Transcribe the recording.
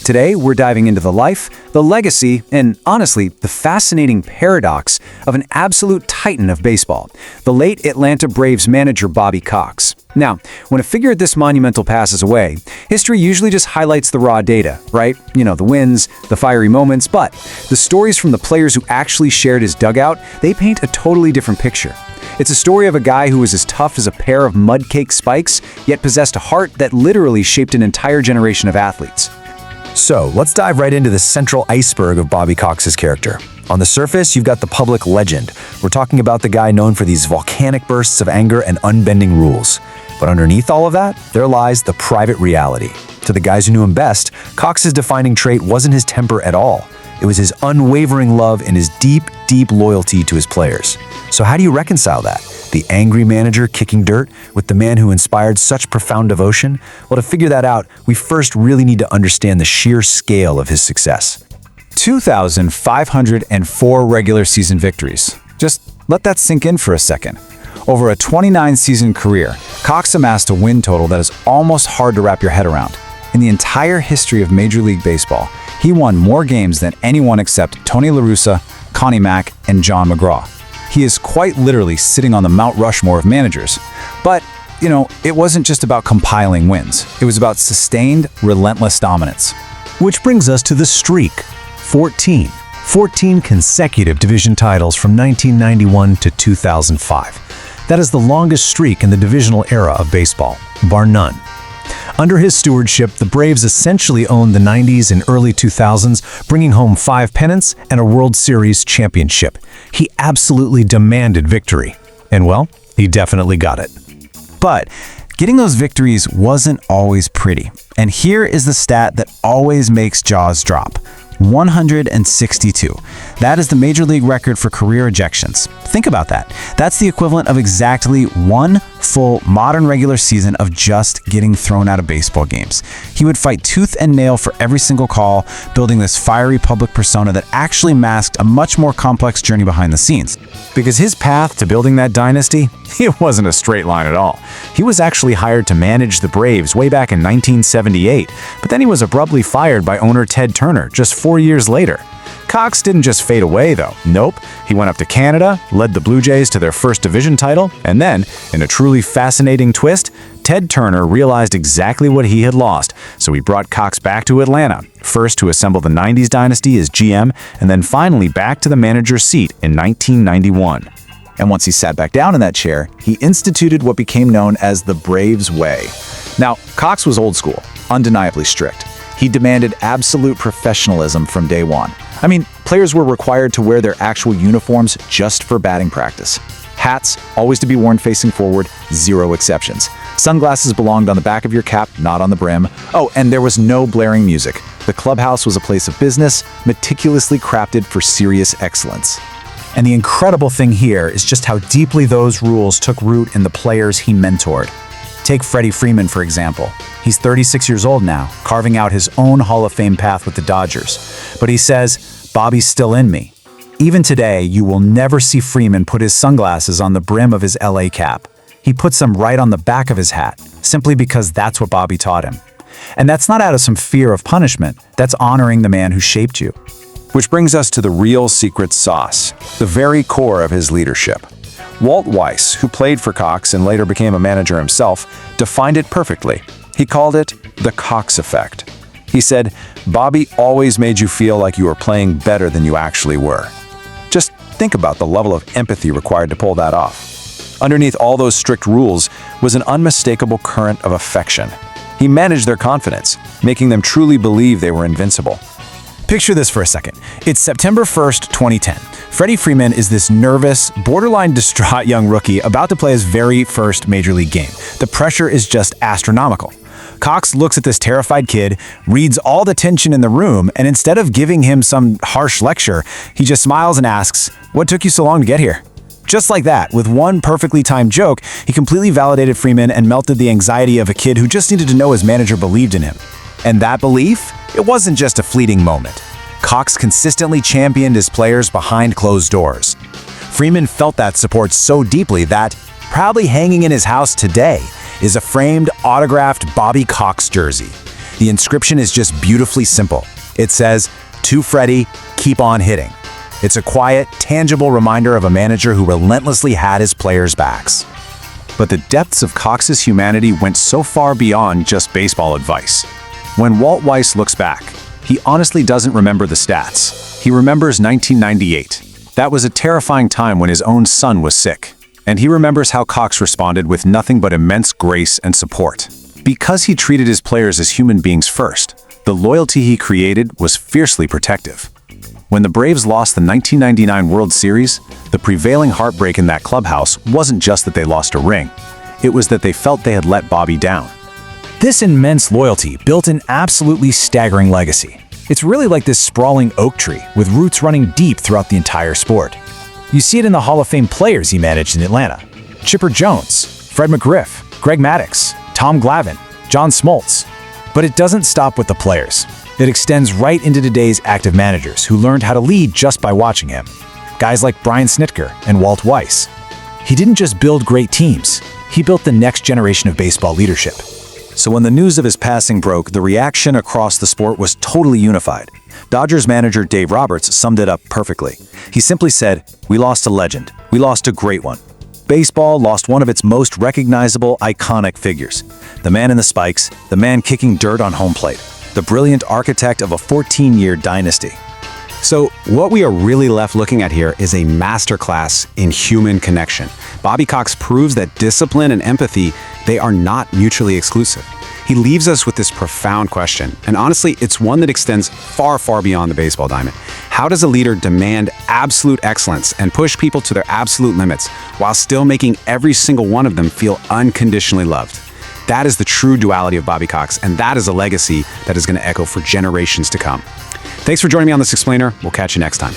Today, we're diving into the life, the legacy, and honestly, the fascinating paradox of an absolute titan of baseball, the late Atlanta Braves manager Bobby Cox. Now, when a figure this monumental passes away, history usually just highlights the raw data, right? You know, the wins, the fiery moments, but the stories from the players who actually shared his dugout, they paint a totally different picture. It's a story of a guy who was as tough as a pair of mud-cake spikes, yet possessed a heart that literally shaped an entire generation of athletes. So, let's dive right into the central iceberg of Bobby Cox's character. On the surface, you've got the public legend. We're talking about the guy known for these volcanic bursts of anger and unbending rules. But underneath all of that, there lies the private reality. To the guys who knew him best, Cox's defining trait wasn't his temper at all. It was his unwavering love and his deep, deep loyalty to his players. So how do you reconcile that? The angry manager kicking dirt with the man who inspired such profound devotion? Well, to figure that out, we first really need to understand the sheer scale of his success. 2,504 regular season victories. Just let that sink in for a second. Over a 29-season career, Cox amassed a win total that is almost hard to wrap your head around. In the entire history of Major League Baseball, he won more games than anyone except Tony La Russa, Connie Mack, and John McGraw. He is quite literally sitting on the Mount Rushmore of managers. But, you know, it wasn't just about compiling wins. It was about sustained, relentless dominance. Which brings us to the streak. 14 consecutive division titles from 1991 to 2005. That is the longest streak in the divisional era of baseball, bar none. Under his stewardship, the Braves essentially owned the 90s and early 2000s, bringing home 5 pennants and a World Series championship. He absolutely demanded victory. And well, he definitely got it. But getting those victories wasn't always pretty. And here is the stat that always makes jaws drop. 162. That is the Major League record for career ejections. Think about that. That's the equivalent of exactly one full modern regular season of just getting thrown out of baseball games. He would fight tooth and nail for every single call, building this fiery public persona that actually masked a much more complex journey behind the scenes. Because his path to building that dynasty, it wasn't a straight line at all. He was actually hired to manage the Braves way back in 1978, but then he was abruptly fired by owner Ted Turner just 4 years later. Cox didn't just fade away, though. Nope. He went up to Canada, led the Blue Jays to their first division title, and then, in a truly fascinating twist, Ted Turner realized exactly what he had lost, so he brought Cox back to Atlanta, first to assemble the 90s dynasty as GM, and then finally back to the manager's seat in 1991. And once he sat back down in that chair, he instituted what became known as the Braves Way. Now, Cox was old school, undeniably strict. He demanded absolute professionalism from day one. I mean, players were required to wear their actual uniforms just for batting practice. Hats, always to be worn facing forward, zero exceptions. Sunglasses belonged on the back of your cap, not on the brim. Oh, and there was no blaring music. The clubhouse was a place of business, meticulously crafted for serious excellence. And the incredible thing here is just how deeply those rules took root in the players he mentored. Take Freddie Freeman, for example. He's 36 years old now, carving out his own Hall of Fame path with the Dodgers. But he says, "Bobby's still in me." Even today, you will never see Freeman put his sunglasses on the brim of his LA cap. He puts them right on the back of his hat, simply because that's what Bobby taught him. And that's not out of some fear of punishment. That's honoring the man who shaped you. Which brings us to the real secret sauce, the very core of his leadership. Walt Weiss, who played for Cox and later became a manager himself, defined it perfectly. He called it the Cox effect. He said, "Bobby always made you feel like you were playing better than you actually were." Just think about the level of empathy required to pull that off. Underneath all those strict rules was an unmistakable current of affection. He managed their confidence, making them truly believe they were invincible. Picture this for a second. It's September 1st, 2010. Freddie Freeman is this nervous, borderline distraught young rookie about to play his very first Major League game. The pressure is just astronomical. Cox looks at this terrified kid, reads all the tension in the room, and instead of giving him some harsh lecture, he just smiles and asks, "What took you so long to get here?" Just like that, with one perfectly timed joke, he completely validated Freeman and melted the anxiety of a kid who just needed to know his manager believed in him. And that belief? It wasn't just a fleeting moment. Cox consistently championed his players behind closed doors. Freeman felt that support so deeply that, proudly hanging in his house today, is a framed, autographed Bobby Cox jersey. The inscription is just beautifully simple. It says, "To Freddie, keep on hitting." It's a quiet, tangible reminder of a manager who relentlessly had his players' backs. But the depths of Cox's humanity went so far beyond just baseball advice. When Walt Weiss looks back, he honestly doesn't remember the stats. He remembers 1998. That was a terrifying time when his own son was sick. And he remembers how Cox responded with nothing but immense grace and support. Because he treated his players as human beings first, the loyalty he created was fiercely protective. When the Braves lost the 1999 World Series, the prevailing heartbreak in that clubhouse wasn't just that they lost a ring. It was that they felt they had let Bobby down. This immense loyalty built an absolutely staggering legacy. It's really like this sprawling oak tree with roots running deep throughout the entire sport. You see it in the Hall of Fame players he managed in Atlanta. Chipper Jones, Fred McGriff, Greg Maddux, Tom Glavine, John Smoltz. But it doesn't stop with the players. It extends right into today's active managers who learned how to lead just by watching him. Guys like Brian Snitker and Walt Weiss. He didn't just build great teams, he built the next generation of baseball leadership. So when the news of his passing broke, the reaction across the sport was totally unified. Dodgers manager Dave Roberts summed it up perfectly. He simply said, "We lost a legend. We lost a great one." Baseball lost one of its most recognizable, iconic figures. The man in the spikes, the man kicking dirt on home plate, the brilliant architect of a 14-year dynasty. So what we are really left looking at here is a masterclass in human connection. Bobby Cox proves that discipline and empathy, they are not mutually exclusive. He leaves us with this profound question, and honestly, it's one that extends far, far beyond the baseball diamond. How does a leader demand absolute excellence and push people to their absolute limits while still making every single one of them feel unconditionally loved? That is the true duality of Bobby Cox, and that is a legacy that is going to echo for generations to come. Thanks for joining me on this explainer. We'll catch you next time.